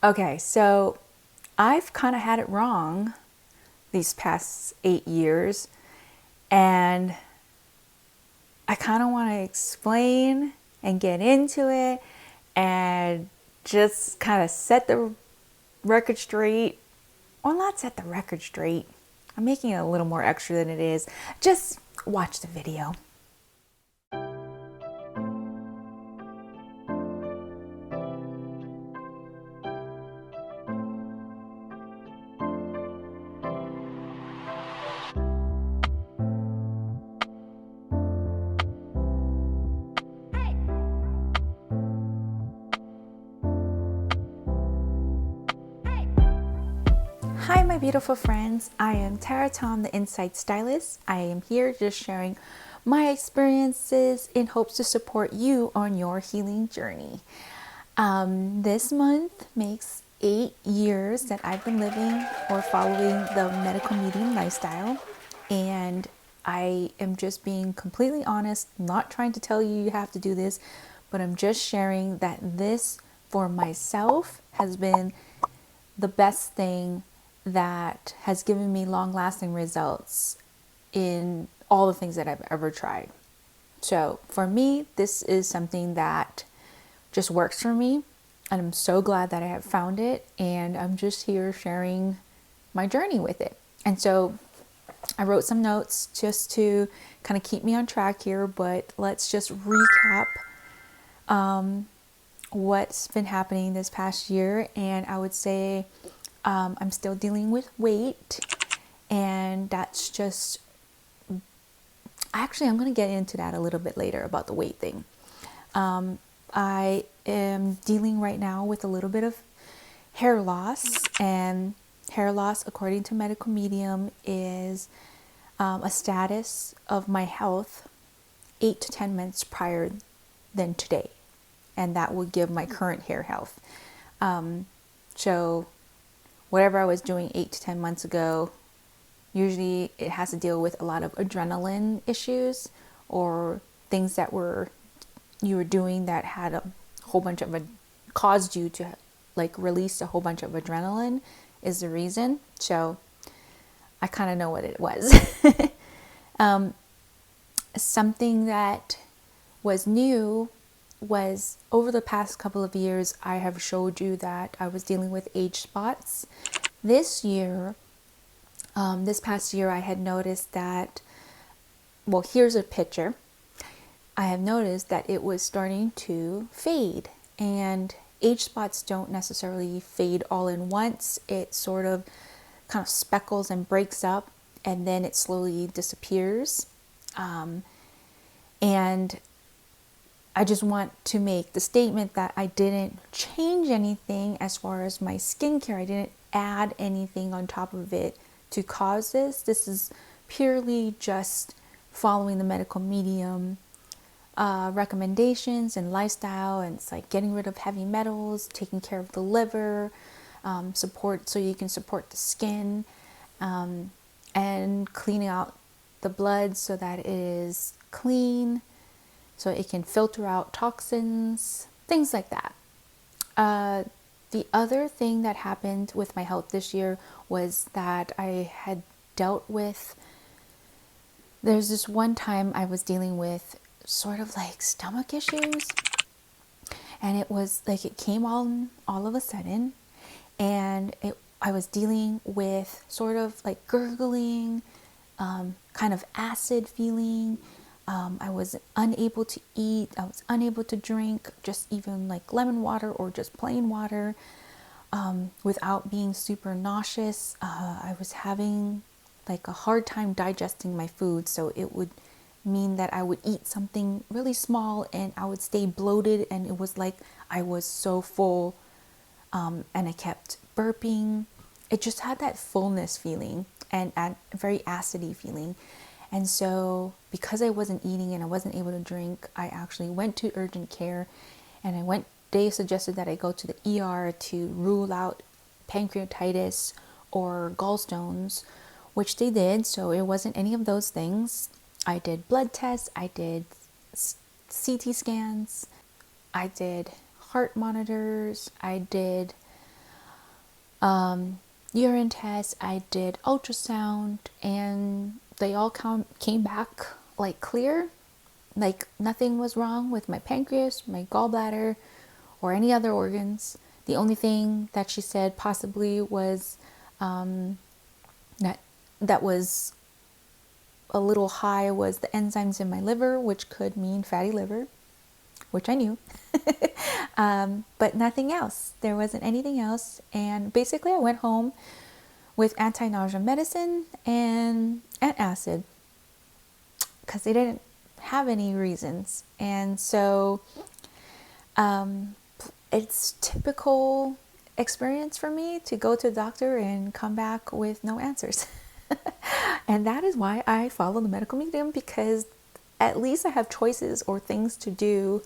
Okay, so I've kind of had it wrong these past 8 years, and I kind of want to explain and get into it and just kind of set the record straight. Well, not set the record straight. I'm making it a little more extra than it is. Just watch the video. Hi, my beautiful friends. I am Tara Tom, the Insight Stylist. I am here just sharing my experiences in hopes to support you on your healing journey. This month makes 8 years that I've been living or following the medical medium lifestyle, and I am just being completely honest, not trying to tell you you have to do this, but I'm just sharing that this for myself has been the best thing that has given me long lasting results in all the things that I've ever tried. So for me, this is something that just works for me. And I'm so glad that I have found it. And I'm just here sharing my journey with it. And so I wrote some notes just to kind of keep me on track here. But let's just recap what's been happening this past year. And I would say I'm still dealing with weight. And that's just, actually, I'm going to get into that a little bit later about the weight thing. I am dealing right now with a little bit of hair loss, and hair loss, according to medical medium, is a status of my health 8 to 10 months prior than today, and that will give my current hair health. So whatever I was doing 8 to 10 months ago, usually it has to deal with a lot of adrenaline issues or things that you were doing that had a whole bunch of caused you to like release a whole bunch of adrenaline is the reason. So I kind of know what it was. Something that was new was over the past couple of years, I have showed you that I was dealing with age spots. This past year, I had noticed that, well, here's a picture. I have noticed that it was starting to fade, and age spots don't necessarily fade all in once. It sort of kind of speckles and breaks up, and then it slowly disappears. And I just want to make the statement that I didn't change anything as far as my skincare. I didn't add anything on top of it to cause this. This is purely just following the medical medium recommendations and lifestyle, and it's like getting rid of heavy metals, taking care of the liver, support so you can support the skin, and cleaning out the blood so that it is clean, so it can filter out toxins, things like that. The other thing that happened with my health this year was that I had dealt with, there's this one time I was dealing with sort of like stomach issues, and it was like it came all of a sudden, and I was dealing with sort of like gurgling, kind of acid feeling. I was unable to eat. I was unable to drink just even like lemon water or just plain water without being super nauseous. I was having like a hard time digesting my food, so it would mean that I would eat something really small and I would stay bloated, and it was like I was so full, and I kept burping. It just had that fullness feeling and a very acidy feeling. And so because I wasn't eating and I wasn't able to drink, I actually went to urgent care, and they suggested that I go to the ER to rule out pancreatitis or gallstones, which they did. So it wasn't any of those things. I did blood tests, I did CT scans, I did heart monitors, I did urine tests, I did ultrasound, and they all came back like clear, like nothing was wrong with my pancreas, my gallbladder, or any other organs. The only thing that she said possibly was that was a little high was the enzymes in my liver, which could mean fatty liver, which I knew. But nothing else. There wasn't anything else. And basically I went home with anti-nausea medicine and antacid because they didn't have any reasons. And so it's typical experience for me to go to the doctor and come back with no answers. And that is why I follow the medical medium, because at least I have choices or things to do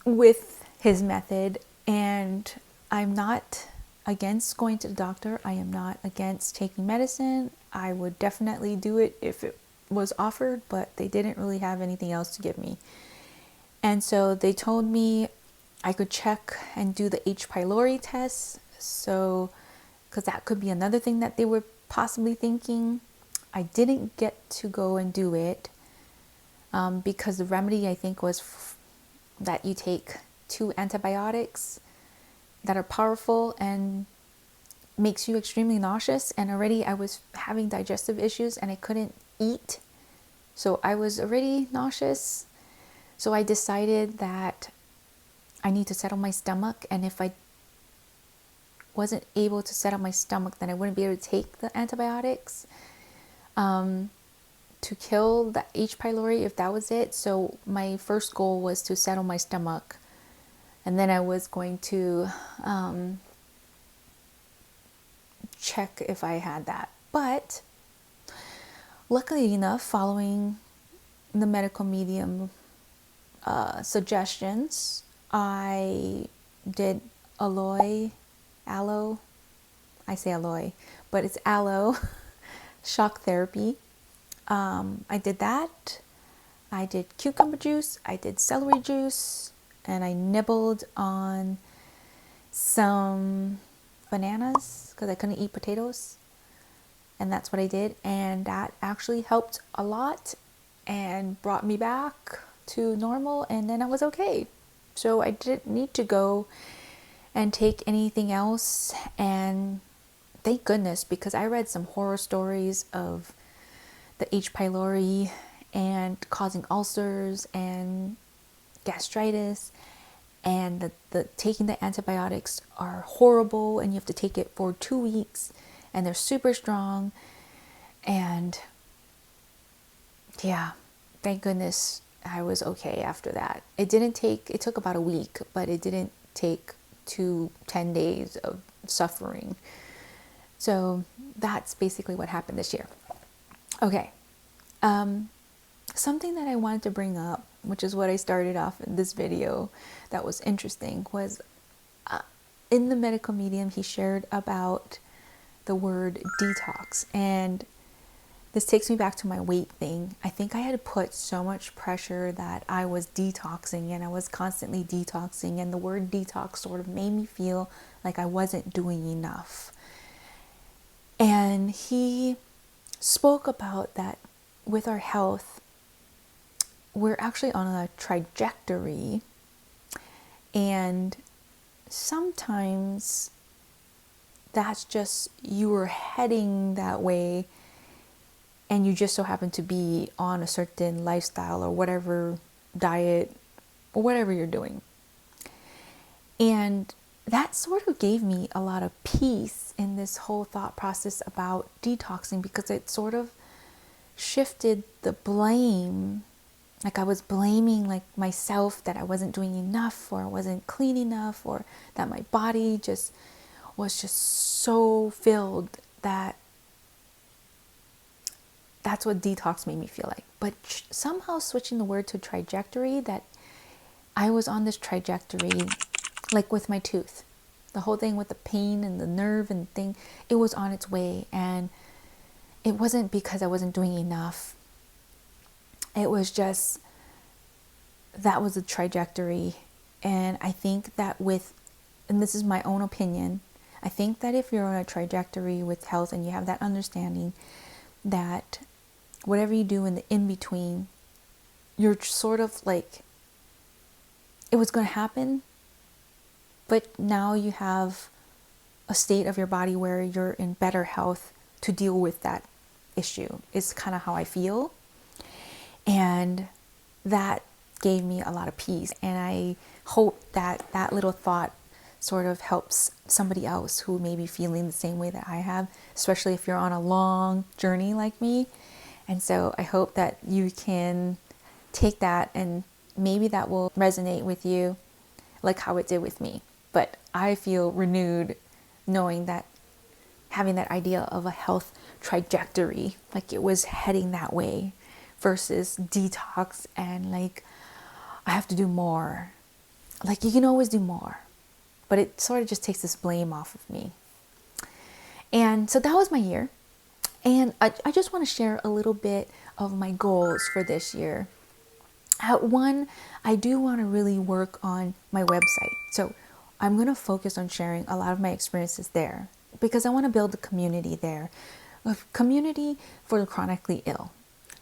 with his method. And I'm not against going to the doctor. I am not against taking medicine. I would definitely do it if it was offered, but they didn't really have anything else to give me. And so they told me I could check and do the H. pylori test. So, because that could be another thing that they were possibly thinking. I didn't get to go and do it because the remedy, I think, was that you take 2 antibiotics that are powerful and makes you extremely nauseous. And already I was having digestive issues and I couldn't eat. So I was already nauseous. So I decided that I need to settle my stomach. And if I wasn't able to settle my stomach, then I wouldn't be able to take the antibiotics to kill the H. pylori, if that was it. So my first goal was to settle my stomach. And then I was going to check if I had that. But luckily enough, following the medical medium suggestions, I did Aloe, I say Aloe, but it's Aloe shock therapy. I did that. I did cucumber juice. I did celery juice. And I nibbled on some bananas because I couldn't eat potatoes. And that's what I did. And that actually helped a lot and brought me back to normal. And then I was okay. So I didn't need to go and take anything else. And thank goodness, because I read some horror stories of the H. pylori and causing ulcers and gastritis, and the taking the antibiotics are horrible, and you have to take it for 2 weeks, and they're super strong. And yeah, thank goodness I was okay after that. It took about a week, but it didn't take 10 days of suffering. So that's basically what happened this year. Okay. Something that I wanted to bring up, which is what I started off in this video that was interesting, was in the medical medium, he shared about the word detox. And this takes me back to my weight thing. I think I had put so much pressure that I was detoxing, and I was constantly detoxing. And the word detox sort of made me feel like I wasn't doing enough. And he spoke about that with our health, we're actually on a trajectory, and sometimes that's just you were heading that way, and you just so happen to be on a certain lifestyle or whatever diet or whatever you're doing. And that sort of gave me a lot of peace in this whole thought process about detoxing, because it sort of shifted the blame. Like I was blaming like myself that I wasn't doing enough, or I wasn't clean enough, or that my body just was just so filled that that's what detox made me feel like. But somehow switching the word to trajectory, that I was on this trajectory, like with my tooth, the whole thing with the pain and the nerve and thing, it was on its way. And it wasn't because I wasn't doing enough. It was just, that was a trajectory. And I think that and this is my own opinion, I think that if you're on a trajectory with health and you have that understanding that whatever you do in the in-between, you're sort of like, it was going to happen, but now you have a state of your body where you're in better health to deal with that issue, is kind of how I feel. And that gave me a lot of peace. And I hope that that little thought sort of helps somebody else who may be feeling the same way that I have, especially if you're on a long journey like me. And so I hope that you can take that and maybe that will resonate with you like how it did with me. But I feel renewed knowing that, having that idea of a health trajectory, like it was heading that way, versus detox and like, I have to do more. Like, you can always do more, but it sort of just takes this blame off of me. And so that was my year. And I just want to share a little bit of my goals for this year. One, I do want to really work on my website. So I'm going to focus on sharing a lot of my experiences there because I want to build a community there, a community for the chronically ill,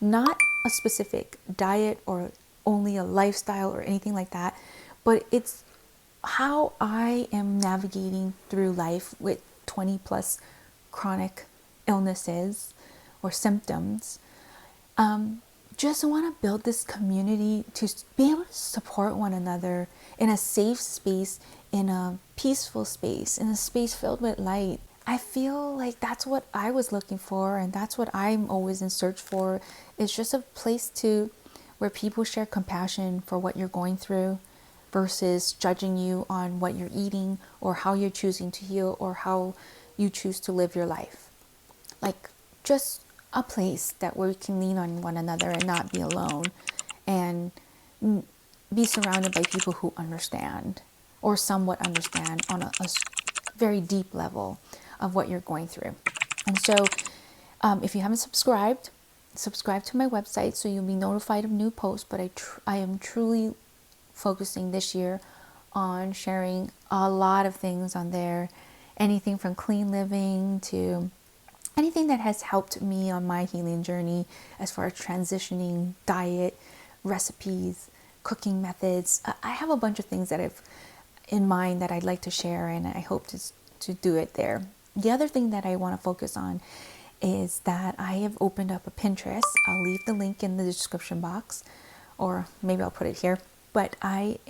not a specific diet or only a lifestyle or anything like that, but it's how I am navigating through life with 20 plus chronic illnesses or symptoms. Just want to build this community to be able to support one another in a safe space, in a peaceful space, in a space filled with light. I feel like that's what I was looking for, and that's what I'm always in search for. It's just a place to where people share compassion for what you're going through versus judging you on what you're eating or how you're choosing to heal or how you choose to live your life. Like, just a place that we can lean on one another and not be alone, and be surrounded by people who understand or somewhat understand on a very deep level of what you're going through. And so if you haven't subscribe to my website so you'll be notified of new posts. But I am truly focusing this year on sharing a lot of things on there, anything from clean living to anything that has helped me on my healing journey as far as transitioning, diet, recipes, cooking methods. I have a bunch of things that I've in mind that I'd like to share, and I hope to do it there. The other thing that I want to focus on is that I have opened up a Pinterest. I'll leave the link in the description box, or maybe I'll put it here. But I've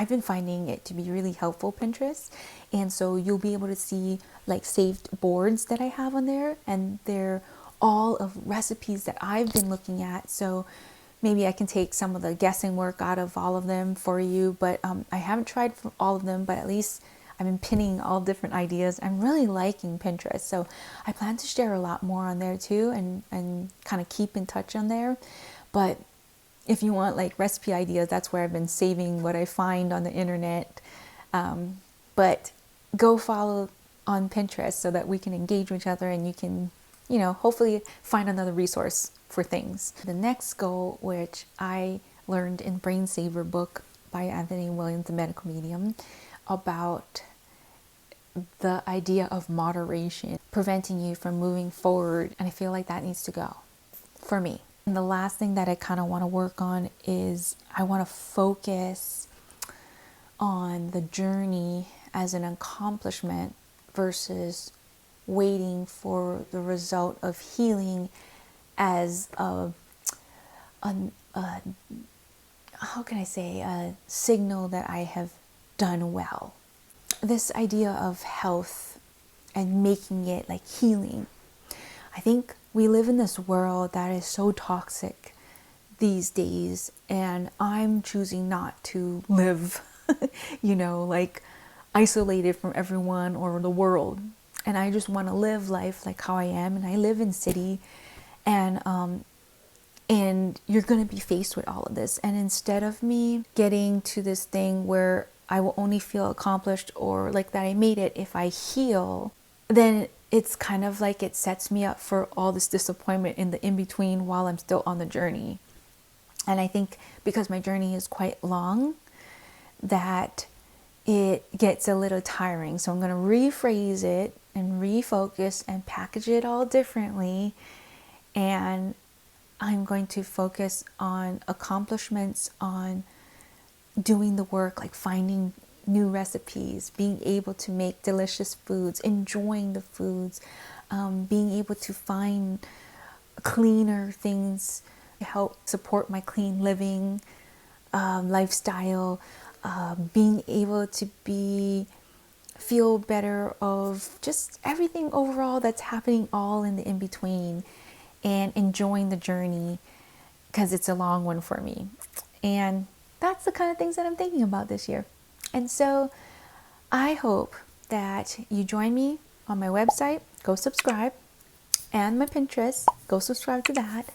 been finding it to be really helpful, Pinterest. And so you'll be able to see like saved boards that I have on there, and they're all of recipes that I've been looking at. So maybe I can take some of the guessing work out of all of them for you. But I haven't tried for all of them, but at least I've been pinning all different ideas. I'm really liking Pinterest. So I plan to share a lot more on there too, and kind of keep in touch on there. But if you want like recipe ideas, that's where I've been saving what I find on the internet. But go follow on Pinterest so that we can engage with each other, and you can, hopefully find another resource for things. The next goal, which I learned in Brain Saver book by Anthony Williams, the medical medium, about the idea of moderation, preventing you from moving forward. And I feel like that needs to go for me. And the last thing that I kind of want to work on is I want to focus on the journey as an accomplishment versus waiting for the result of healing as a signal that I have done well. This idea of health and making it like healing. I think we live in this world that is so toxic these days, and I'm choosing not to live, like isolated from everyone or the world. And I just want to live life like how I am. And I live in city, and you're going to be faced with all of this. And instead of me getting to this thing where I will only feel accomplished or like that I made it if I heal, then it's kind of like it sets me up for all this disappointment in the in-between while I'm still on the journey. And I think because my journey is quite long, that it gets a little tiring. So I'm going to rephrase it and refocus and package it all differently. And I'm going to focus on accomplishments, on doing the work, like finding new recipes, being able to make delicious foods, enjoying the foods, being able to find cleaner things to help support my clean living lifestyle, being able to feel better of just everything overall that's happening all in the in between, and enjoying the journey because it's a long one for me. And that's the kind of things that I'm thinking about this year. And so I hope that you join me on my website. Go subscribe, and my Pinterest. Go subscribe to that.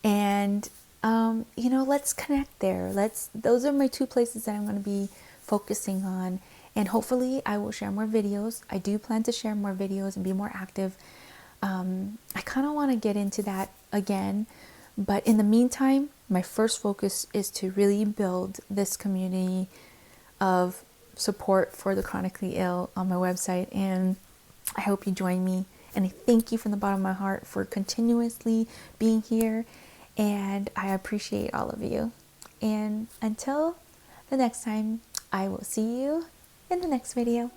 And let's connect there. Those are my two places that I'm going to be focusing on. And hopefully I will share more videos. I do plan to share more videos and be more active. I kind of want to get into that again. But in the meantime, my first focus is to really build this community of support for the chronically ill on my website. And I hope you join me. And I thank you from the bottom of my heart for continuously being here. And I appreciate all of you. And until the next time, I will see you in the next video.